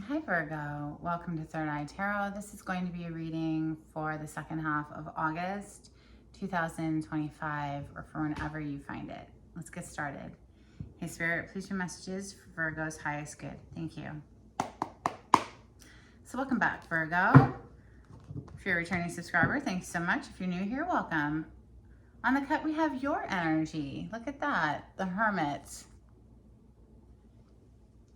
Hi Virgo, welcome to Third Eye Tarot. This is going to be a reading for the second half of August 2025 or for whenever you find it. Let's get started. Hey Spirit, please your messages for Virgo's highest good. Thank you. So welcome back Virgo. If you're a returning subscriber, thank you so much. If you're new here, welcome. On the cut we have your energy. Look at that, the Hermit.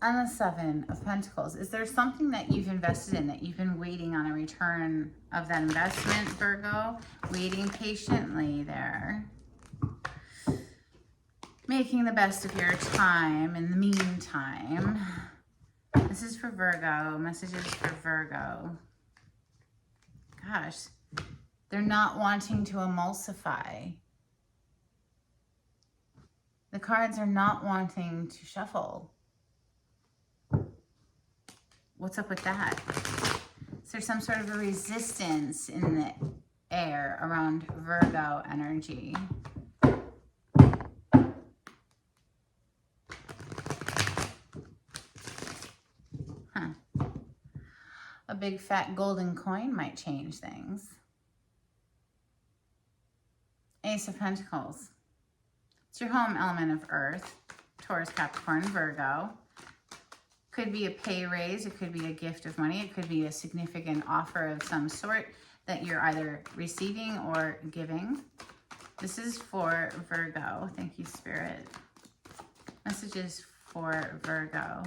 And the Seven of Pentacles. Is there something that you've invested in that you've been waiting on a return of that investment, Virgo? Waiting patiently there. Making the best of your time in the meantime. This is for Virgo. Messages for Virgo. Gosh, they're not wanting to emulsify. The cards are not wanting to shuffle. What's up with that? Is there some sort of a resistance in the air around Virgo energy? A big fat golden coin might change things. Ace of Pentacles. It's your home element of Earth. Taurus, Capricorn, Virgo. Could be a pay raise, it could be a gift of money, it could be a significant offer of some sort that you're either receiving or giving. This is for Virgo. Thank you, Spirit. Messages for Virgo.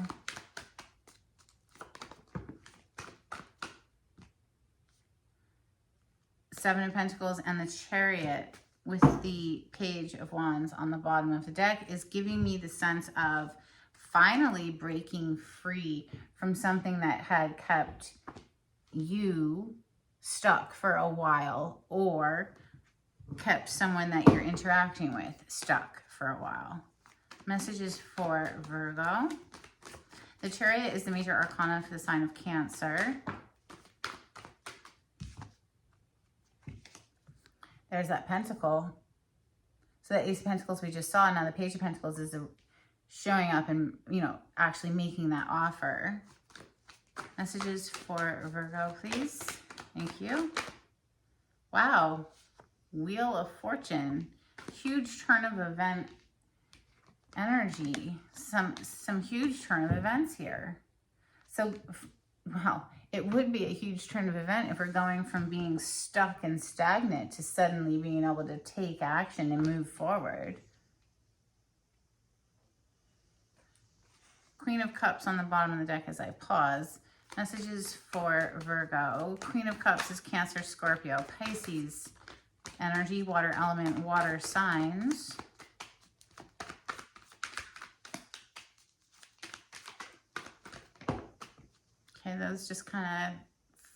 Seven of Pentacles and the Chariot with the Page of Wands on the bottom of the deck is giving me the sense of finally breaking free from something that had kept you stuck for a while or kept someone that you're interacting with stuck for a while. Messages for Virgo. The Chariot is the major arcana for the sign of Cancer. There's that Pentacle. So the Ace of Pentacles we just saw. Now the Page of Pentacles is showing up and, actually making that offer. Messages for Virgo, please. Thank you. Wow. Wheel of Fortune. Huge turn of event energy. Some huge turn of events here. So, wow. It would be a huge turn of event if we're going from being stuck and stagnant to suddenly being able to take action and move forward. Queen of Cups on the bottom of the deck as I pause. Messages for Virgo. Queen of Cups is Cancer, Scorpio, Pisces energy, water element, water signs. Okay, those just kind of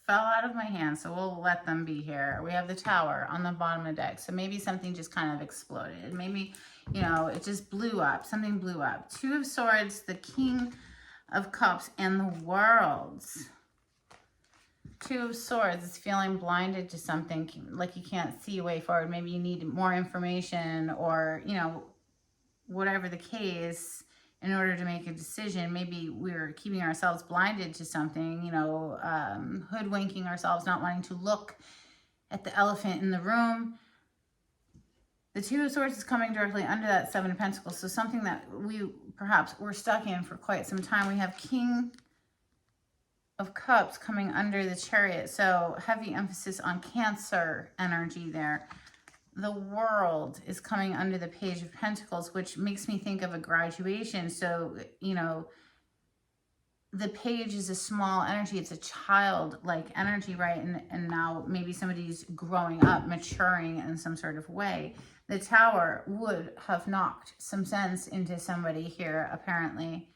fell out of my hand, so we'll let them be here. We have the Tower on the bottom of the deck, so maybe something just kind of exploded. Maybe, it just blew up. Something blew up. Two of Swords, the King of Cups, and the Worlds. Two of Swords is feeling blinded to something, like you can't see a way forward. Maybe you need more information or, whatever the case, in order to make a decision. Maybe we're keeping ourselves blinded to something, hoodwinking ourselves, not wanting to look at the elephant in the room. The Two of Swords is coming directly under that Seven of Pentacles. So something that we perhaps were stuck in for quite some time. We have King of Cups coming under the Chariot. So heavy emphasis on Cancer energy there. The World is coming under the Page of Pentacles, which makes me think of a graduation. So, the Page is a small energy. It's a childlike energy, right? And now maybe somebody's growing up, maturing in some sort of way. The Tower would have knocked some sense into somebody here, apparently.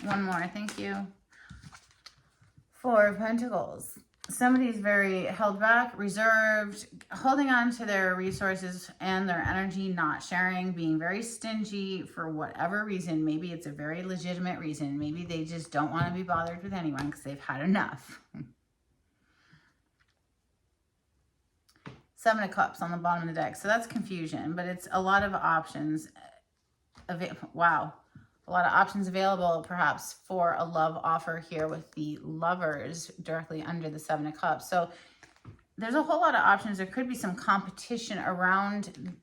One more, thank you. Four of Pentacles. Somebody's very held back, reserved, holding on to their resources and their energy, not sharing, being very stingy for whatever reason. Maybe it's a very legitimate reason. Maybe they just don't want to be bothered with anyone because they've had enough. Seven of Cups on the bottom of the deck. So that's confusion, but it's a lot of options. Wow. a lot of options available perhaps for a love offer here with the Lovers directly under the Seven of Cups. So there's a whole lot of options. There could be some competition around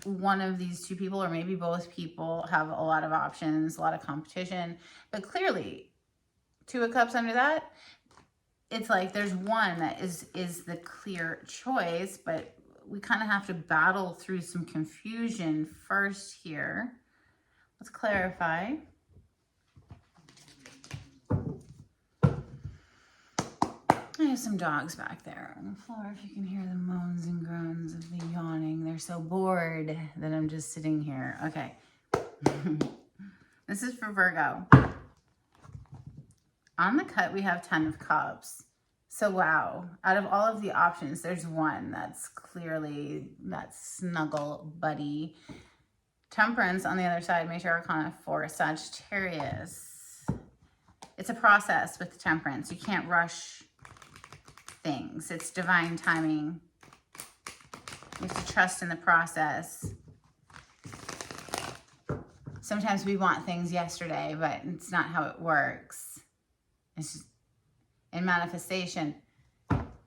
one of these two people, or maybe both people have a lot of options, a lot of competition. But clearly, Two of Cups under that, it's like there's one that is the clear choice, but we kind of have to battle through some confusion first here. Let's clarify. I have some dogs back there on the floor. If you can hear the moans and groans of the yawning. They're so bored that I'm just sitting here. Okay. This is for Virgo. On the cut, we have 10 of Cups. So wow, out of all of the options, there's one that's clearly that snuggle buddy. Temperance on the other side, Major Arcana for Sagittarius. It's a process with Temperance. You can't rush things. It's divine timing. You have to trust in the process. Sometimes we want things yesterday, but it's not how it works. It's just, in manifestation,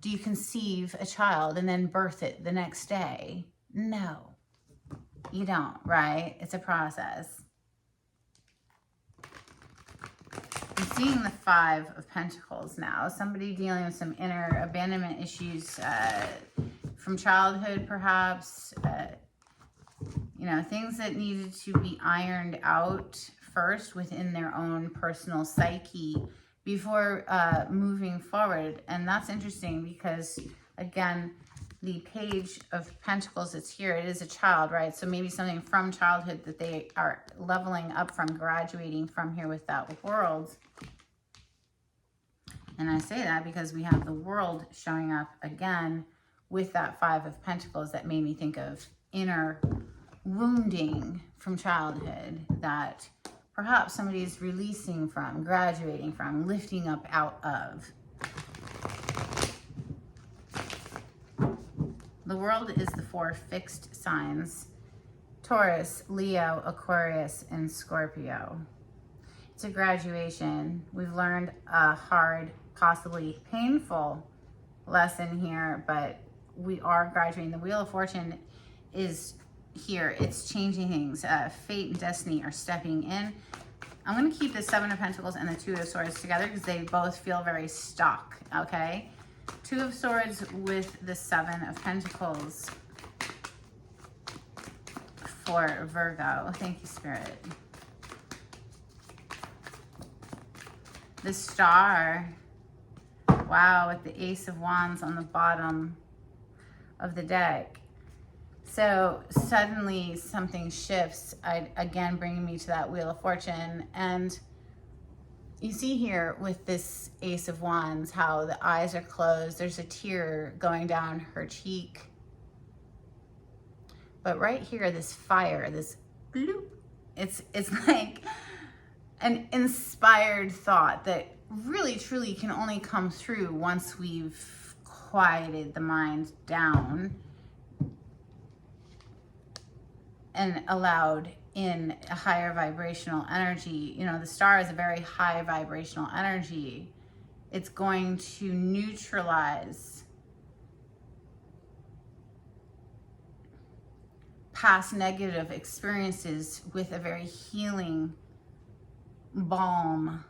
do you conceive a child and then birth it the next day? No, you don't, right? It's a process. I'm seeing the Five of Pentacles now. Somebody dealing with some inner abandonment issues from childhood, perhaps. You know, things that needed to be ironed out first within their own personal psyche before moving forward. And that's interesting because, again, the Page of Pentacles that's here, it is a child, right? So maybe something from childhood that they are leveling up from, graduating from here with that World. And I say that because we have the World showing up again with that Five of Pentacles. That made me think of inner wounding from childhood that perhaps somebody is releasing from, graduating from, lifting up out of. The World is the 4 fixed signs: Taurus, Leo, Aquarius, and Scorpio. It's a graduation. We've learned a hard, possibly painful lesson here, but we are graduating. The Wheel of Fortune is here. It's changing things. Fate and destiny are stepping in. I'm going to keep the Seven of Pentacles and the Two of Swords together because they both feel very stuck, okay? Two of Swords with the Seven of Pentacles for Virgo. Thank you, Spirit. The Star. Wow, with the Ace of Wands on the bottom of the deck. So suddenly something shifts, again bringing me to that Wheel of Fortune. And you see here with this Ace of Wands how the eyes are closed. There's a tear going down her cheek. But right here, this fire, this bloop, it's like an inspired thought that really truly can only come through once we've quieted the mind down and allowed in a higher vibrational energy. You know, the Star is a very high vibrational energy. It's going to neutralize past negative experiences with a very healing balm.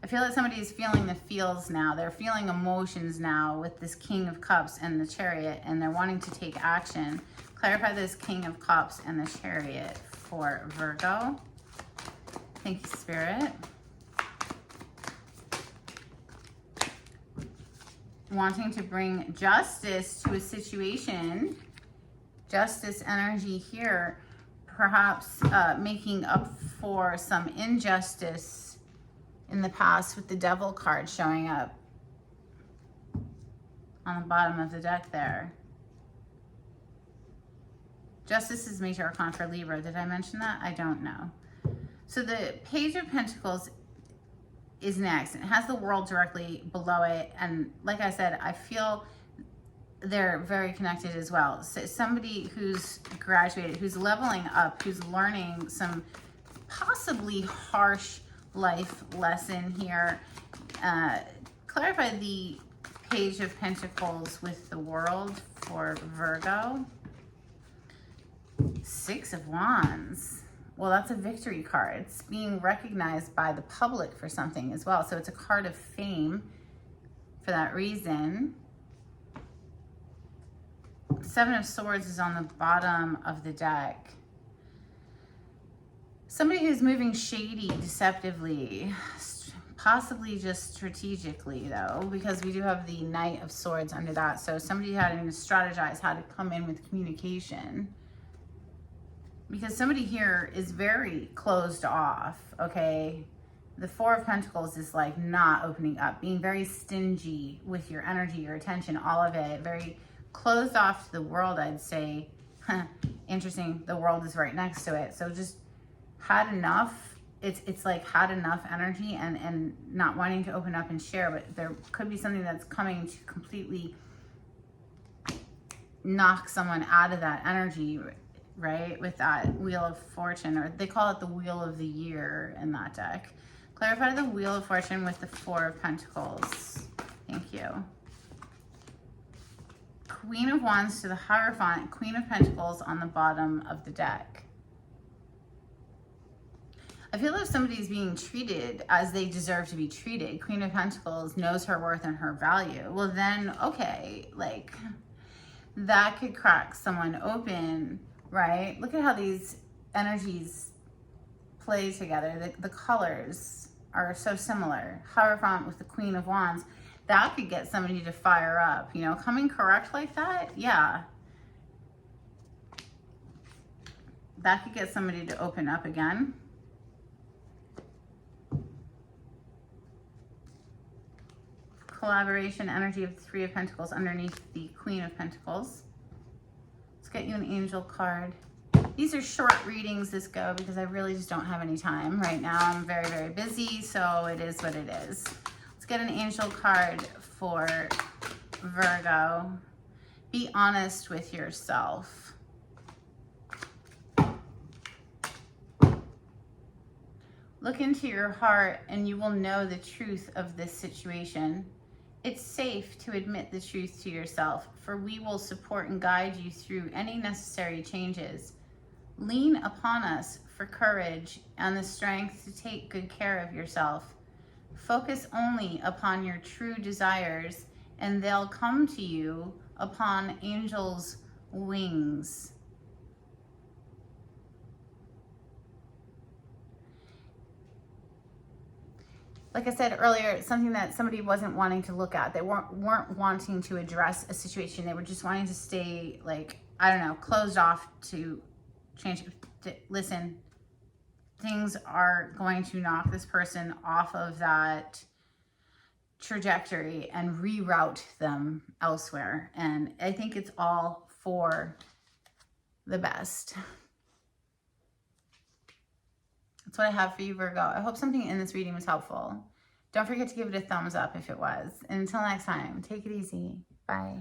I feel that somebody is feeling the feels now. They're feeling emotions now with this King of Cups and the Chariot, and they're wanting to take action. Clarify this King of Cups and the Chariot for Virgo. Thank you, Spirit. Wanting to bring justice to a situation. Justice energy here. Perhaps making up for some injustice in the past with the Devil card showing up on the bottom of the deck there. Justice is Major Arcana for Libra. Did I mention that? I don't know. So the Page of Pentacles is next. It has the World directly below it. And like I said, I feel they're very connected as well. So somebody who's graduated, who's leveling up, who's learning some possibly harsh life lesson here. Clarify the Page of Pentacles with the World for Virgo. Six of Wands. Well, that's a victory card. It's being recognized by the public for something as well. So it's a card of fame for that reason. Seven of Swords is on the bottom of the deck. Somebody who's moving shady, deceptively, possibly just strategically though, because we do have the Knight of Swords under that. So somebody having to strategize how to come in with communication. Because somebody here is very closed off, okay? The Four of Pentacles is like not opening up, being very stingy with your energy, your attention, all of it. Very closed off to the world, I'd say. Interesting, the world is right next to it. So just had enough. It's like had enough energy and not wanting to open up and share, but there could be something that's coming to completely knock someone out of that energy, right? With that Wheel of Fortune, or they call it the Wheel of the Year in that deck. Clarify the Wheel of Fortune with the Four of Pentacles. Thank you. Queen of Wands to the Hierophant, Queen of Pentacles on the bottom of the deck. I feel if somebody's being treated as they deserve to be treated, Queen of Pentacles knows her worth and her value, well then, okay, like that could crack someone open, right? Look at how these energies play together. The colors are so similar. Hierophant with the Queen of Wands. That could get somebody to fire up, you know, coming correct like that. Yeah. That could get somebody to open up again. Collaboration energy of the Three of Pentacles underneath the Queen of Pentacles. Let's get you an angel card. These are short readings, this go, because I really just don't have any time right now. I'm very, very busy, so it is what it is. Let's get an angel card for Virgo. Be honest with yourself. Look into your heart and you will know the truth of this situation. It's safe to admit the truth to yourself, for we will support and guide you through any necessary changes. Lean upon us for courage and the strength to take good care of yourself. Focus only upon your true desires, and they'll come to you upon angels' wings. Like I said earlier, it's something that somebody wasn't wanting to look at. They weren't wanting to address a situation. They were just wanting to stay, like, I don't know, closed off to change. Listen, things are going to knock this person off of that trajectory and reroute them elsewhere. And I think it's all for the best. That's what I have for you, Virgo. I hope something in this reading was helpful. Don't forget to give it a thumbs up if it was. And until next time, take it easy. Bye.